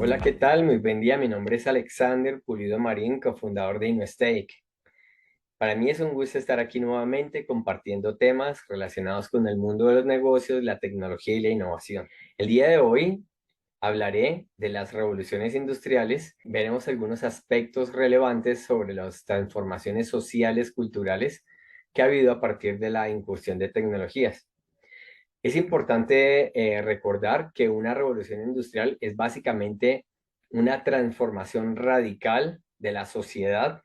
Hola, ¿qué tal? Muy buen día. Mi nombre es Alexander Pulido Marín, cofundador de InnoStake. Para mí es un gusto estar aquí nuevamente compartiendo temas relacionados con el mundo de los negocios, la tecnología y la innovación. El día de hoy hablaré de las revoluciones industriales. Veremos algunos aspectos relevantes sobre las transformaciones sociales, culturales que ha habido a partir de la incursión de tecnologías. Es importante recordar que una revolución industrial es básicamente una transformación radical de la sociedad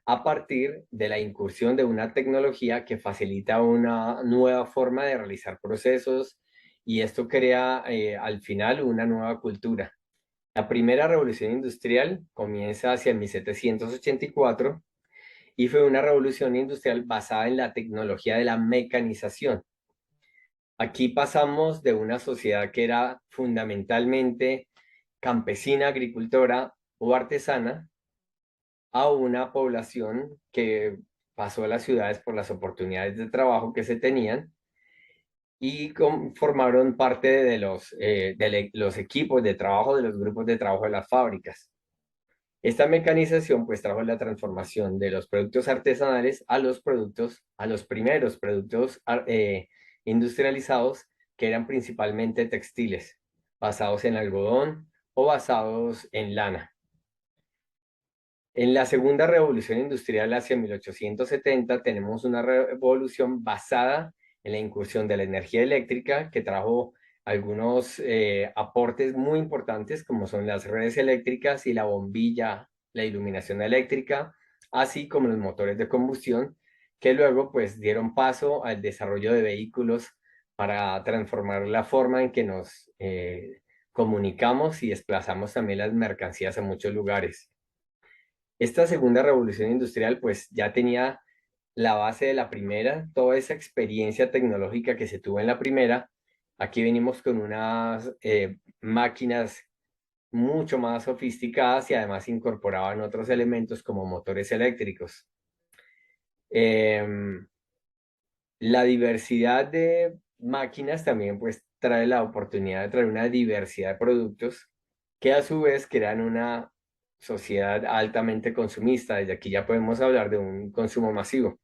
a partir de la incursión de una tecnología que facilita una nueva forma de realizar procesos y esto crea al final una nueva cultura. La primera revolución industrial comienza hacia el 1784 y fue una revolución industrial basada en la tecnología de la mecanización. Aquí pasamos de una sociedad que era fundamentalmente campesina, agricultora o artesana a una población que pasó a las ciudades por las oportunidades de trabajo que se tenían y formaron parte de los equipos de trabajo, de los grupos de trabajo de las fábricas. Esta mecanización pues trajo la transformación de los productos artesanales a a los primeros productos industrializados que eran principalmente textiles, basados en algodón o basados en lana. En la segunda revolución industrial hacia 1870 tenemos una revolución basada en la incursión de la energía eléctrica que trajo algunos aportes muy importantes como son las redes eléctricas y la bombilla, la iluminación eléctrica, así como los motores de combustión que luego pues dieron paso al desarrollo de vehículos para transformar la forma en que nos comunicamos y desplazamos también las mercancías a muchos lugares. Esta segunda revolución industrial pues ya tenía la base de la primera, toda esa experiencia tecnológica que se tuvo en la primera. Aquí venimos con unas máquinas mucho más sofisticadas y además incorporaban otros elementos como motores eléctricos. Em, la diversidad de máquinas también pues trae la oportunidad de traer una diversidad de productos que a su vez crean una sociedad altamente consumista. Desde aquí ya podemos hablar de un consumo masivo.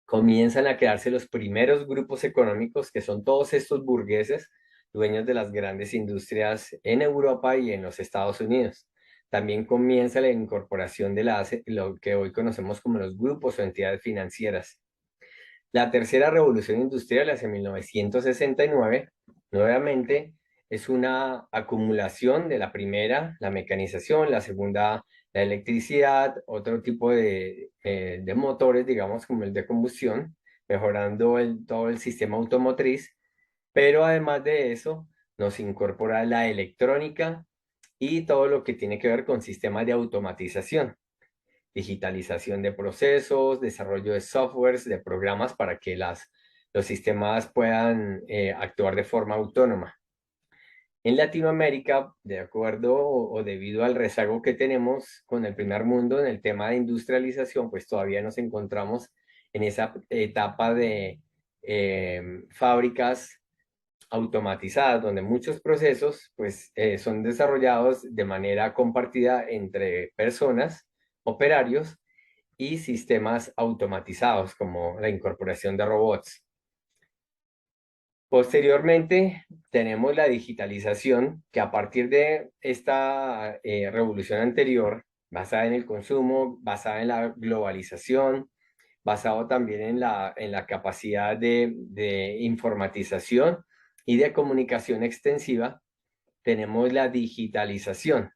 Comienzan a crearse los primeros grupos económicos que son todos estos burgueses, dueños de las grandes industrias en Europa y en los Estados Unidos. También comienza la incorporación de lo que hoy conocemos como los grupos o entidades financieras. La tercera revolución industrial hacia 1969, nuevamente, es una acumulación de la primera, la mecanización, la segunda, la electricidad, otro tipo de motores, digamos, como el de combustión, mejorando todo el sistema automotriz, pero además de eso, nos incorpora la electrónica y todo lo que tiene que ver con sistemas de automatización, digitalización de procesos, desarrollo de softwares, de programas para que los sistemas puedan actuar de forma autónoma. En Latinoamérica, de acuerdo o debido al rezago que tenemos con el primer mundo en el tema de industrialización, pues todavía nos encontramos en esa etapa de fábricas automatizadas, donde muchos procesos pues, son desarrollados de manera compartida entre personas, operarios, y sistemas automatizados como la incorporación de robots. Posteriormente, tenemos la digitalización, que a partir de esta revolución anterior, basada en el consumo, basada en la globalización, basado también en en la capacidad de informatización y de comunicación extensiva, tenemos la digitalización.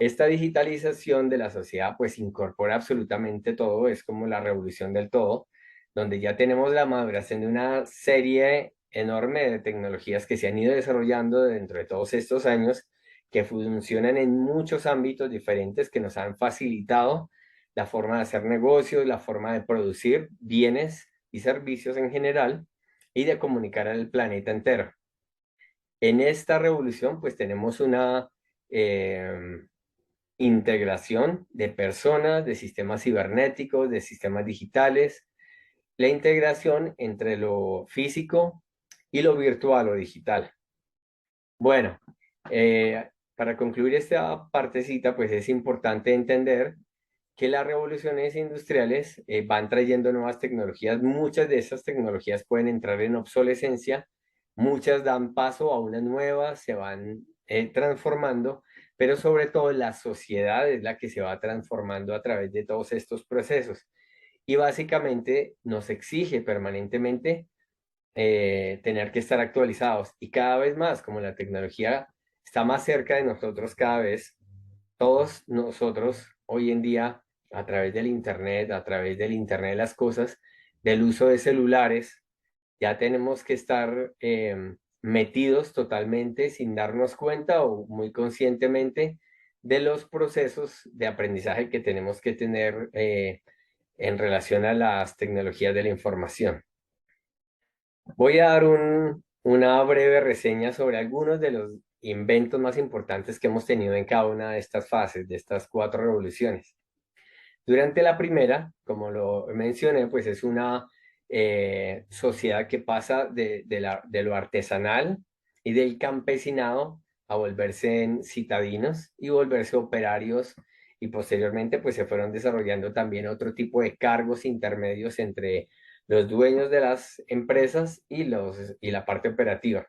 Esta digitalización de la sociedad pues incorpora absolutamente todo, es como la revolución del todo, donde ya tenemos la maduración de una serie enorme de tecnologías que se han ido desarrollando dentro de todos estos años, que funcionan en muchos ámbitos diferentes, que nos han facilitado la forma de hacer negocios, la forma de producir bienes y servicios en general y de comunicar al planeta entero. En esta revolución pues tenemos una integración de personas, de sistemas cibernéticos, de sistemas digitales, la integración entre lo físico y lo virtual o digital. Bueno, Para concluir esta partecita, pues es importante entender que las revoluciones industriales van trayendo nuevas tecnologías. Muchas de esas tecnologías pueden entrar en obsolescencia, muchas dan paso a unas nuevas, se van transformando, pero sobre todo la sociedad es la que se va transformando a través de todos estos procesos. Y básicamente nos exige permanentemente tener que estar actualizados. Y cada vez más, como la tecnología está más cerca de nosotros cada vez, todos nosotros hoy en día, a través del Internet de las cosas, del uso de celulares, ya tenemos que estar metidos totalmente sin darnos cuenta o muy conscientemente de los procesos de aprendizaje que tenemos que tener en relación a las tecnologías de la información. Voy a dar una breve reseña sobre algunos de los inventos más importantes que hemos tenido en cada una de estas fases, de estas cuatro revoluciones. Durante la primera, como lo mencioné, pues es una sociedad que pasa de lo artesanal y del campesinado a volverse en citadinos y volverse operarios y posteriormente pues se fueron desarrollando también otro tipo de cargos intermedios entre los dueños de las empresas y la parte operativa.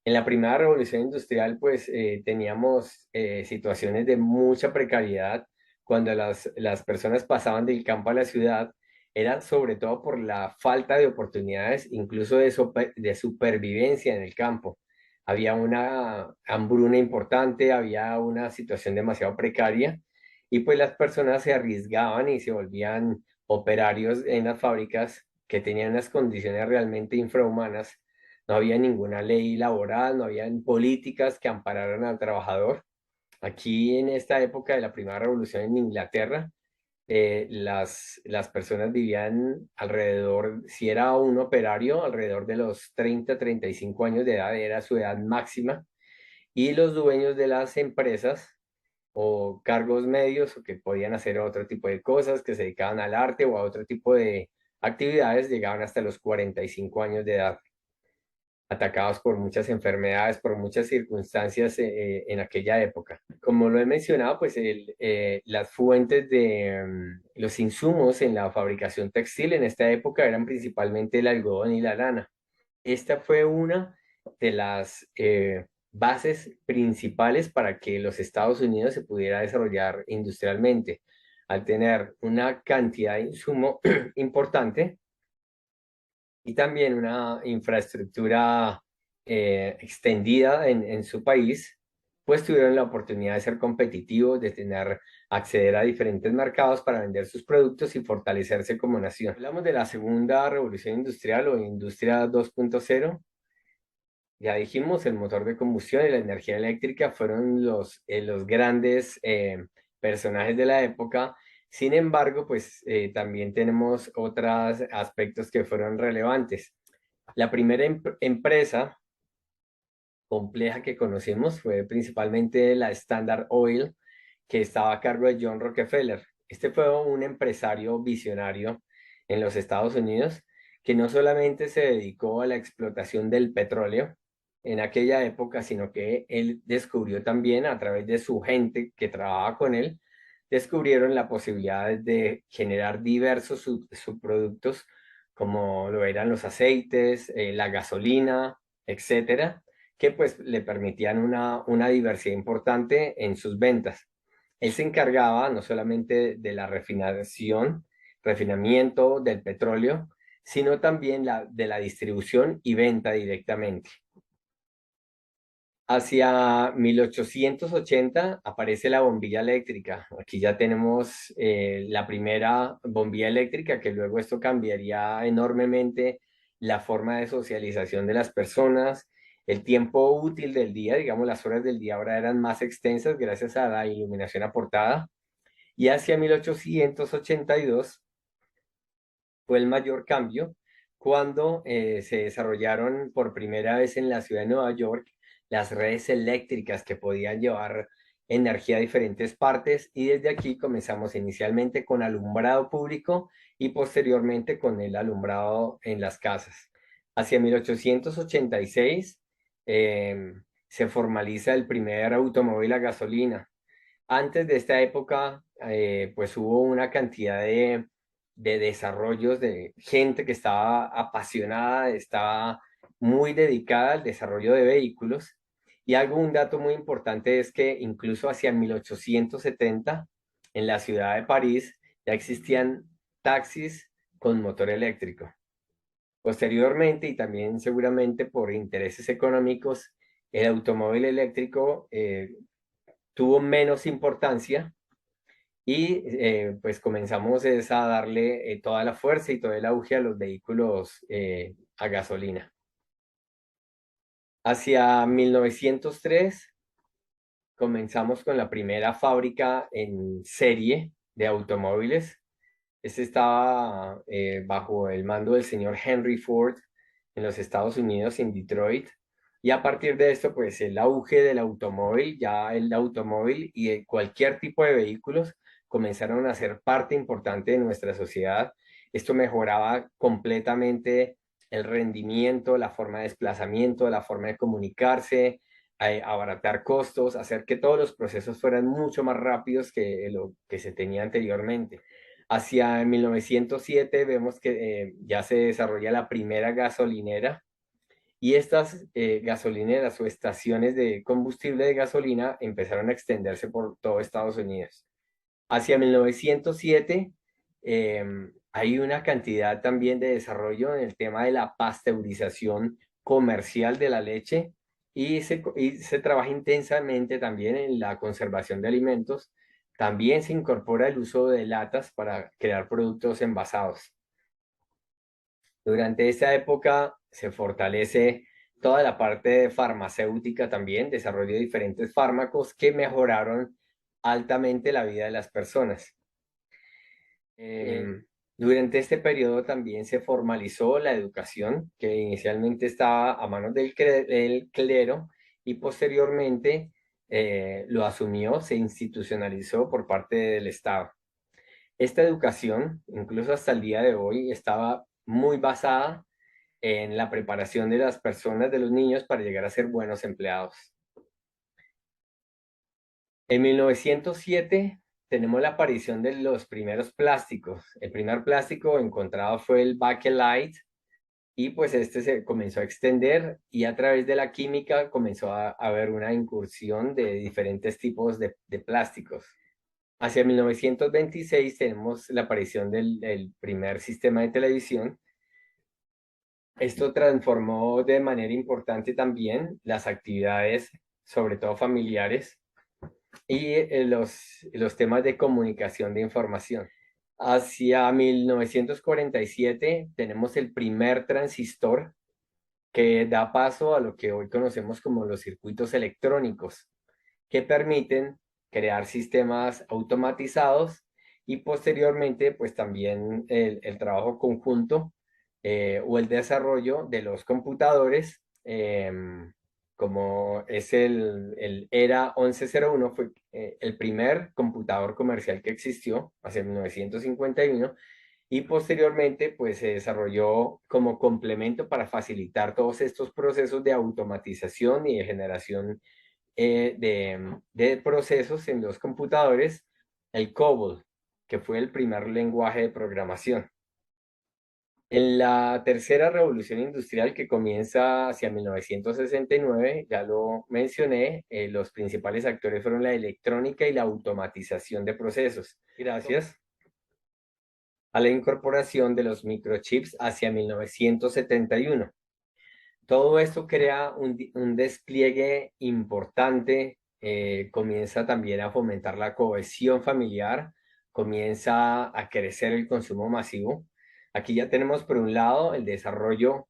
En la primera revolución industrial, pues teníamos situaciones de mucha precariedad cuando las personas pasaban del campo a la ciudad, era sobre todo por la falta de oportunidades, incluso de supervivencia en el campo. Había una hambruna importante, había una situación demasiado precaria y pues las personas se arriesgaban y se volvían operarios en las fábricas que tenían unas condiciones realmente infrahumanas. No había ninguna ley laboral, no había políticas que ampararan al trabajador. Aquí en esta época de la primera revolución en Inglaterra, las personas vivían alrededor, si era un operario, alrededor de los 30, 35 años de edad, era su edad máxima, y los dueños de las empresas o cargos medios o que podían hacer otro tipo de cosas, que se dedicaban al arte o a otro tipo de actividades, llegaban hasta los 45 años de edad, atacados por muchas enfermedades, por muchas circunstancias en aquella época. Como lo he mencionado, pues las fuentes de los insumos en la fabricación textil en esta época eran principalmente el algodón y la lana. Esta fue una de las bases principales para que los Estados Unidos se pudiera desarrollar industrialmente. Al tener una cantidad de insumo importante, y también una infraestructura extendida en su país, pues tuvieron la oportunidad de ser competitivos, de tener, acceder a diferentes mercados para vender sus productos y fortalecerse como nación. Hablamos de la segunda revolución industrial o industria 2.0. Ya dijimos, el motor de combustión y la energía eléctrica fueron los grandes personajes de la época. Sin embargo, pues también tenemos otros aspectos que fueron relevantes. La primera empresa compleja que conocimos fue principalmente la Standard Oil, que estaba a cargo de John Rockefeller. Este fue un empresario visionario en los Estados Unidos que no solamente se dedicó a la explotación del petróleo en aquella época, sino que él descubrió también a través de su gente que trabajaba con él, descubrieron la posibilidad de generar diversos subproductos como lo eran los aceites, la gasolina, etcétera, que pues le permitían una diversidad importante en sus ventas. Él se encargaba no solamente de la refinación, refinamiento del petróleo, sino también de la distribución y venta directamente. Hacia 1880 aparece la bombilla eléctrica. Aquí ya tenemos la primera bombilla eléctrica, que luego esto cambiaría enormemente la forma de socialización de las personas. El tiempo útil del día, digamos, las horas del día ahora eran más extensas gracias a la iluminación aportada. Y hacia 1882 fue el mayor cambio cuando se desarrollaron por primera vez en la ciudad de Nueva York las redes eléctricas que podían llevar energía a diferentes partes y desde aquí comenzamos inicialmente con alumbrado público y posteriormente con el alumbrado en las casas. Hacia 1886 se formaliza el primer automóvil a gasolina. Antes de esta época, pues hubo una cantidad de desarrollos de gente que estaba apasionada, estaba muy dedicada al desarrollo de vehículos. Y un dato muy importante es que incluso hacia 1870, en la ciudad de París, ya existían taxis con motor eléctrico. Posteriormente, y también seguramente por intereses económicos, el automóvil eléctrico tuvo menos importancia y pues comenzamos a darle toda la fuerza y todo el auge a los vehículos a gasolina. Hacia 1903 comenzamos con la primera fábrica en serie de automóviles. Este estaba bajo el mando del señor Henry Ford en los Estados Unidos, en Detroit. Y a partir de esto, pues el auge del automóvil, ya el automóvil y cualquier tipo de vehículos comenzaron a ser parte importante de nuestra sociedad. Esto mejoraba completamente el rendimiento, la forma de desplazamiento, la forma de comunicarse, abaratar costos, hacer que todos los procesos fueran mucho más rápidos que lo que se tenía anteriormente. Hacia 1907 vemos que ya se desarrolla la primera gasolinera y estas gasolineras o estaciones de combustible de gasolina empezaron a extenderse por todo Estados Unidos. Hacia 1907 hay una cantidad también de desarrollo en el tema de la pasteurización comercial de la leche y se trabaja intensamente también en la conservación de alimentos. También se incorpora el uso de latas para crear productos envasados. Durante esta época se fortalece toda la parte farmacéutica también, desarrollo de diferentes fármacos que mejoraron altamente la vida de las personas. Durante este periodo también se formalizó la educación, que inicialmente estaba a manos del clero y posteriormente lo asumió, se institucionalizó por parte del Estado. Esta educación, incluso hasta el día de hoy, estaba muy basada en la preparación de las personas, de los niños, para llegar a ser buenos empleados. En 1907 tenemos la aparición de los primeros plásticos. El primer plástico encontrado fue el Bakelite y pues este se comenzó a extender y a través de la química comenzó a haber una incursión de diferentes tipos de plásticos. Hacia 1926 tenemos la aparición del primer sistema de televisión. Esto transformó de manera importante también las actividades, sobre todo familiares, y los temas de comunicación de información. Hacia 1947 tenemos el primer transistor que da paso a lo que hoy conocemos como los circuitos electrónicos, que permiten crear sistemas automatizados y posteriormente pues también el trabajo conjunto o el desarrollo de los computadores, como es el ERA 1101, fue el primer computador comercial que existió hacia 1951 y posteriormente pues se desarrolló como complemento para facilitar todos estos procesos de automatización y de generación de procesos en los computadores, el COBOL, que fue el primer lenguaje de programación. En la tercera revolución industrial que comienza hacia 1969, ya lo mencioné, los principales actores fueron la electrónica y la automatización de procesos. Gracias a la incorporación de los microchips hacia 1971. Todo esto crea un despliegue importante, comienza también a fomentar la cohesión familiar, comienza a crecer el consumo masivo. Aquí ya tenemos por un lado el desarrollo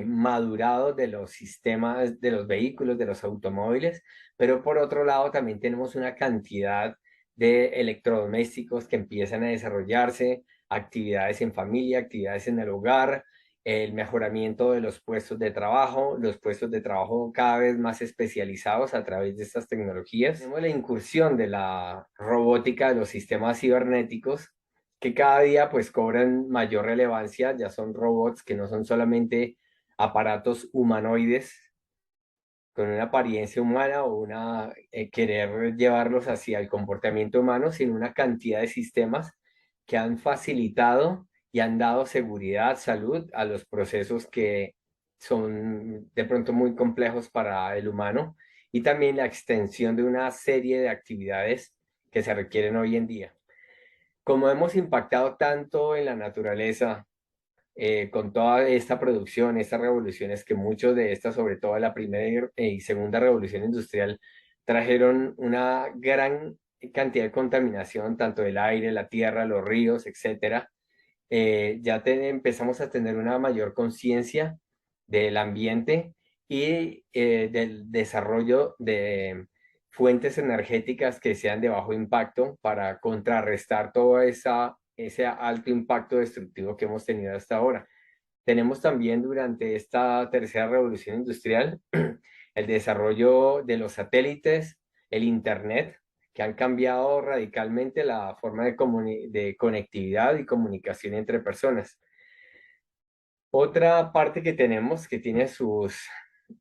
madurado de los sistemas, de los vehículos, de los automóviles, pero por otro lado también tenemos una cantidad de electrodomésticos que empiezan a desarrollarse, actividades en familia, actividades en el hogar, el mejoramiento de los puestos de trabajo cada vez más especializados a través de estas tecnologías. Tenemos la incursión de la robótica, de los sistemas cibernéticos, que cada día pues cobran mayor relevancia, ya son robots que no son solamente aparatos humanoides, con una apariencia humana o querer llevarlos hacia el comportamiento humano, sino una cantidad de sistemas que han facilitado y han dado seguridad, salud a los procesos que son de pronto muy complejos para el humano y también la extensión de una serie de actividades que se requieren hoy en día. Como hemos impactado tanto en la naturaleza, con toda esta producción, estas revoluciones, que muchos de estas, sobre todo la primera y segunda revolución industrial, trajeron una gran cantidad de contaminación, tanto del aire, la tierra, los ríos, etcétera. Empezamos a tener una mayor conciencia del ambiente y del desarrollo de fuentes energéticas que sean de bajo impacto para contrarrestar ese alto impacto destructivo que hemos tenido hasta ahora. Tenemos también durante esta tercera revolución industrial el desarrollo de los satélites, el Internet, que han cambiado radicalmente la forma de conectividad y comunicación entre personas. Otra parte que tenemos que tiene sus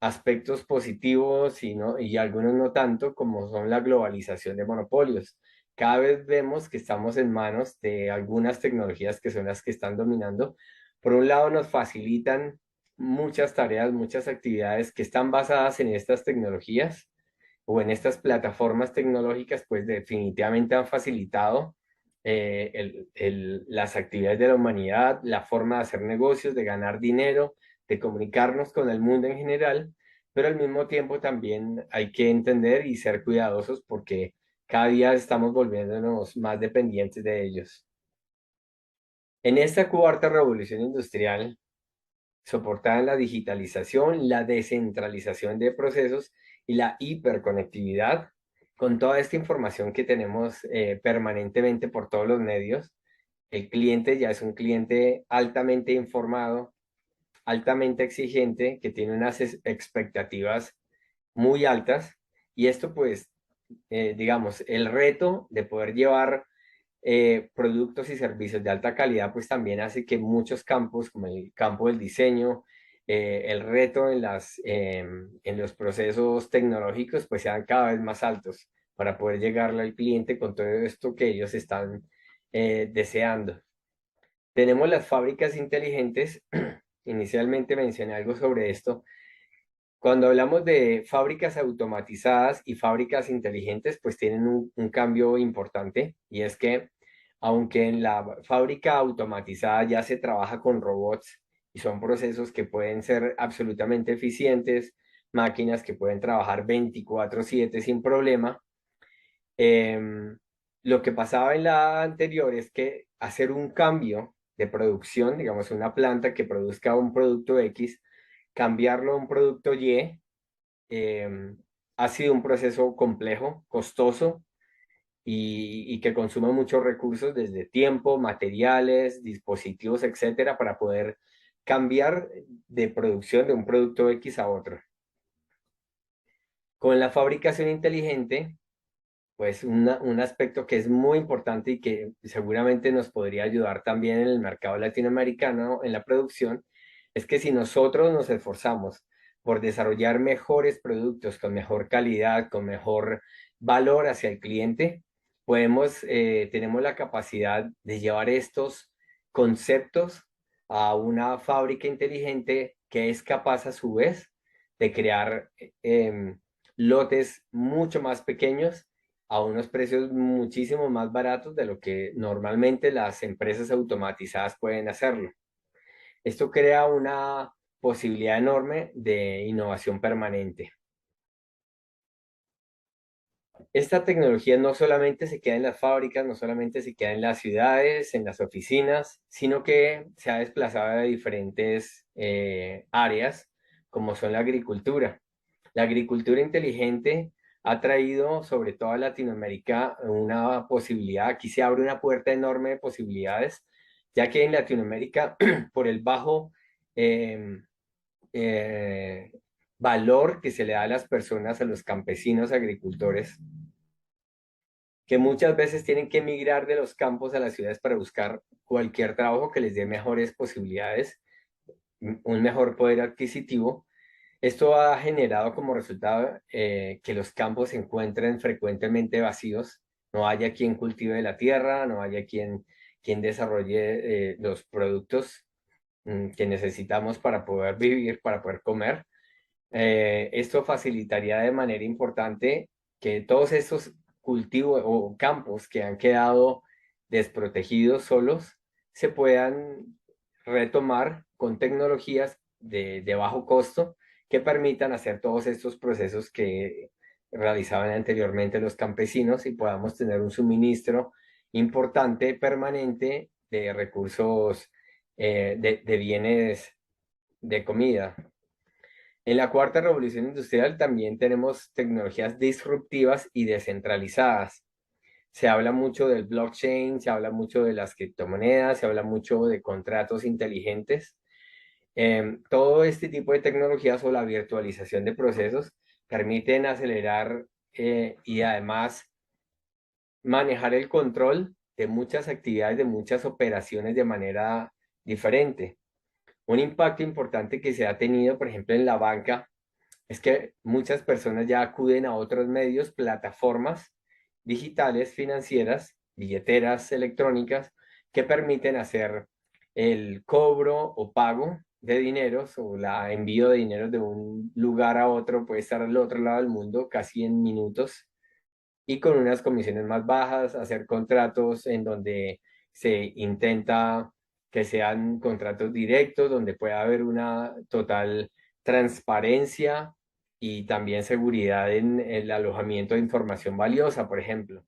aspectos positivos y algunos no tanto, como son la globalización de monopolios. Cada vez vemos que estamos en manos de algunas tecnologías que son las que están dominando. Por un lado, nos facilitan muchas tareas, muchas actividades que están basadas en estas tecnologías o en estas plataformas tecnológicas, pues definitivamente han facilitado las actividades de la humanidad, la forma de hacer negocios, de ganar dinero, de comunicarnos con el mundo en general, pero al mismo tiempo también hay que entender y ser cuidadosos porque cada día estamos volviéndonos más dependientes de ellos. En esta cuarta revolución industrial, soportada en la digitalización, la descentralización de procesos y la hiperconectividad, con toda esta información que tenemos permanentemente por todos los medios, el cliente ya es un cliente altamente informado, altamente exigente, que tiene unas expectativas muy altas y esto pues, digamos, el reto de poder llevar productos y servicios de alta calidad, pues también hace que muchos campos, como el campo del diseño, el reto en los procesos tecnológicos, pues sean cada vez más altos para poder llegarle al cliente con todo esto que ellos están deseando. Tenemos las fábricas inteligentes. Inicialmente mencioné algo sobre esto. Cuando hablamos de fábricas automatizadas y fábricas inteligentes, pues tienen un cambio importante y es que aunque en la fábrica automatizada ya se trabaja con robots y son procesos que pueden ser absolutamente eficientes, máquinas que pueden trabajar 24/7 sin problema, em, lo que pasaba en la anterior es que hacer un cambio de producción, digamos una planta que produzca un producto X, cambiarlo a un producto Y, eh, ha sido un proceso complejo, costoso y que consume muchos recursos desde tiempo, materiales, dispositivos, etcétera, para poder cambiar de producción de un producto X a otro. Con la fabricación inteligente, pues un aspecto que es muy importante y que seguramente nos podría ayudar también en el mercado latinoamericano en la producción, es que si nosotros nos esforzamos por desarrollar mejores productos con mejor calidad, con mejor valor hacia el cliente, tenemos la capacidad de llevar estos conceptos a una fábrica inteligente que es capaz a su vez de crear lotes mucho más pequeños a unos precios muchísimo más baratos de lo que normalmente las empresas automatizadas pueden hacerlo. Esto crea una posibilidad enorme de innovación permanente. Esta tecnología no solamente se queda en las fábricas, no solamente se queda en las ciudades, en las oficinas, sino que se ha desplazado a diferentes áreas, como son la agricultura. La agricultura inteligente ha traído, sobre todo a Latinoamérica, una posibilidad. Aquí se abre una puerta enorme de posibilidades, ya que en Latinoamérica, por el bajo eh, eh, valor que se le da a las personas, a los campesinos agricultores, que muchas veces tienen que emigrar de los campos a las ciudades para buscar cualquier trabajo que les dé mejores posibilidades, un mejor poder adquisitivo. Esto ha generado como resultado que los campos se encuentren frecuentemente vacíos, no haya quien cultive la tierra, no haya quien desarrolle los productos que necesitamos para poder vivir, para poder comer. Esto facilitaría de manera importante que todos estos cultivos o campos que han quedado desprotegidos solos se puedan retomar con tecnologías de bajo costo que permitan hacer todos estos procesos que realizaban anteriormente los campesinos y podamos tener un suministro importante, permanente de recursos, de bienes de comida. En la cuarta revolución industrial también tenemos tecnologías disruptivas y descentralizadas. Se habla mucho del blockchain, se habla mucho de las criptomonedas, se habla mucho de contratos inteligentes. Todo este tipo de tecnologías o la virtualización de procesos permiten acelerar y además manejar el control de muchas actividades, de muchas operaciones de manera diferente. Un impacto importante que se ha tenido, por ejemplo, en la banca es que muchas personas ya acuden a otros medios, plataformas digitales financieras, billeteras electrónicas, que permiten hacer el cobro o pago de dineros o la envío de dinero de un lugar a otro, puede estar al otro lado del mundo casi en minutos y con unas comisiones más bajas, hacer contratos en donde se intenta que sean contratos directos, donde pueda haber una total transparencia y también seguridad en el alojamiento de información valiosa, por ejemplo.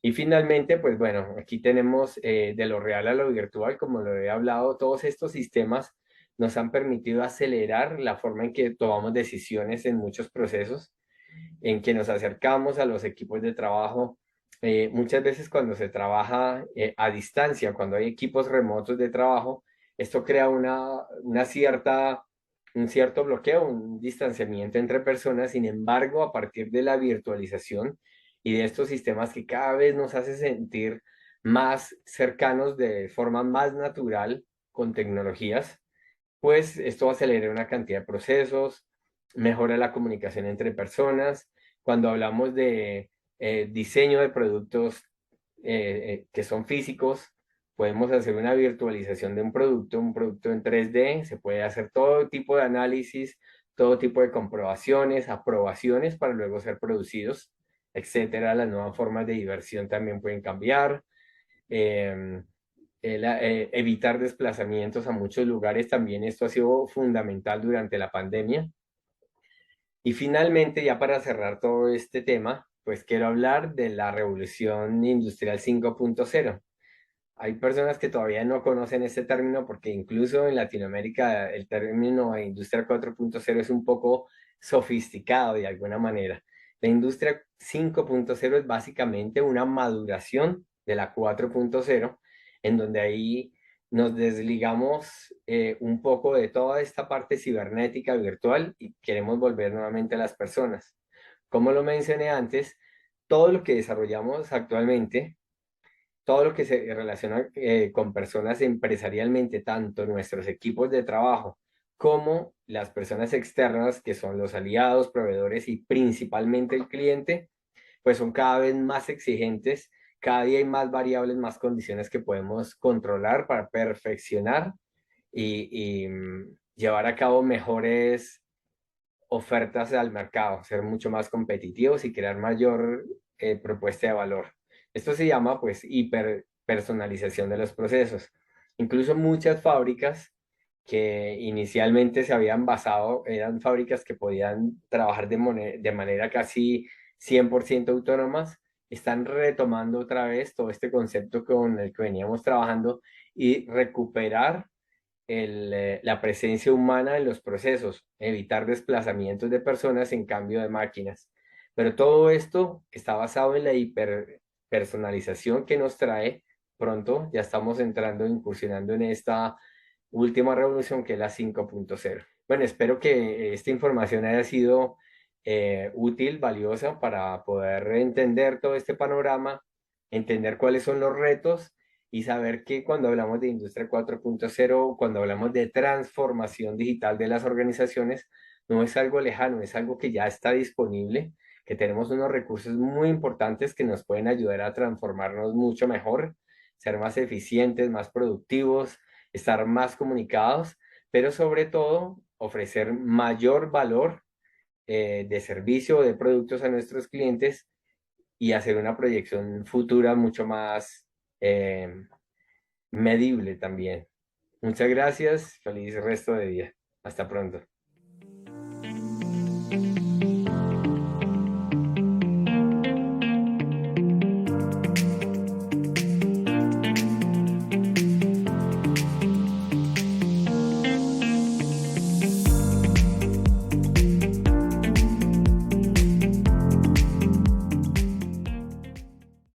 Y finalmente, pues bueno, aquí tenemos de lo real a lo virtual, como lo he hablado, todos estos sistemas nos han permitido acelerar la forma en que tomamos decisiones en muchos procesos en que nos acercamos a los equipos de trabajo. Muchas veces cuando se trabaja a distancia, cuando hay equipos remotos de trabajo, esto crea un cierto bloqueo, un distanciamiento entre personas. Sin embargo, a partir de la virtualización y de estos sistemas que cada vez nos hace sentir más cercanos de forma más natural con tecnologías, pues esto acelera una cantidad de procesos, mejora la comunicación entre personas. Cuando hablamos de diseño de productos que son físicos, podemos hacer una virtualización de un producto en 3D, se puede hacer todo tipo de análisis, todo tipo de comprobaciones, aprobaciones para luego ser producidos, etcétera. Las nuevas formas de diversión también pueden cambiar. Em, Evitar desplazamientos a muchos lugares, también esto ha sido fundamental durante la pandemia. Y finalmente, ya para cerrar todo este tema, pues quiero hablar de la revolución industrial 5.0. Hay personas que todavía no conocen este término porque incluso en Latinoamérica el término de industria 4.0 es un poco sofisticado de alguna manera. La industria 5.0 es básicamente una maduración de la 4.0, en donde ahí nos desligamos un poco de toda esta parte cibernética virtual y queremos volver nuevamente a las personas. Como lo mencioné antes, todo lo que desarrollamos actualmente, todo lo que se relaciona con personas empresarialmente, tanto nuestros equipos de trabajo como las personas externas, que son los aliados, proveedores y principalmente el cliente, pues son cada vez más exigentes, cada día hay más variables, más condiciones que podemos controlar para perfeccionar y llevar a cabo mejores ofertas al mercado, ser mucho más competitivos y crear mayor propuesta de valor. Esto se llama pues hiperpersonalización de los procesos. Incluso muchas fábricas que inicialmente se habían basado, eran fábricas que podían trabajar de manera casi 100% autónomas, están retomando otra vez todo este concepto con el que veníamos trabajando y recuperar la presencia humana en los procesos, evitar desplazamientos de personas en cambio de máquinas. Pero todo esto está basado en la hiperpersonalización que nos trae pronto. Ya estamos entrando, incursionando en esta última revolución que es la 5.0. Bueno, espero que esta información haya sido útil, valiosa para poder entender todo este panorama, entender cuáles son los retos y saber que cuando hablamos de industria 4.0, cuando hablamos de transformación digital de las organizaciones, no es algo lejano, es algo que ya está disponible, que tenemos unos recursos muy importantes que nos pueden ayudar a transformarnos mucho mejor, ser más eficientes, más productivos, estar más comunicados, pero sobre todo ofrecer mayor valor de servicio o de productos a nuestros clientes y hacer una proyección futura mucho más eh, medible también. Muchas gracias, feliz resto de día. Hasta pronto.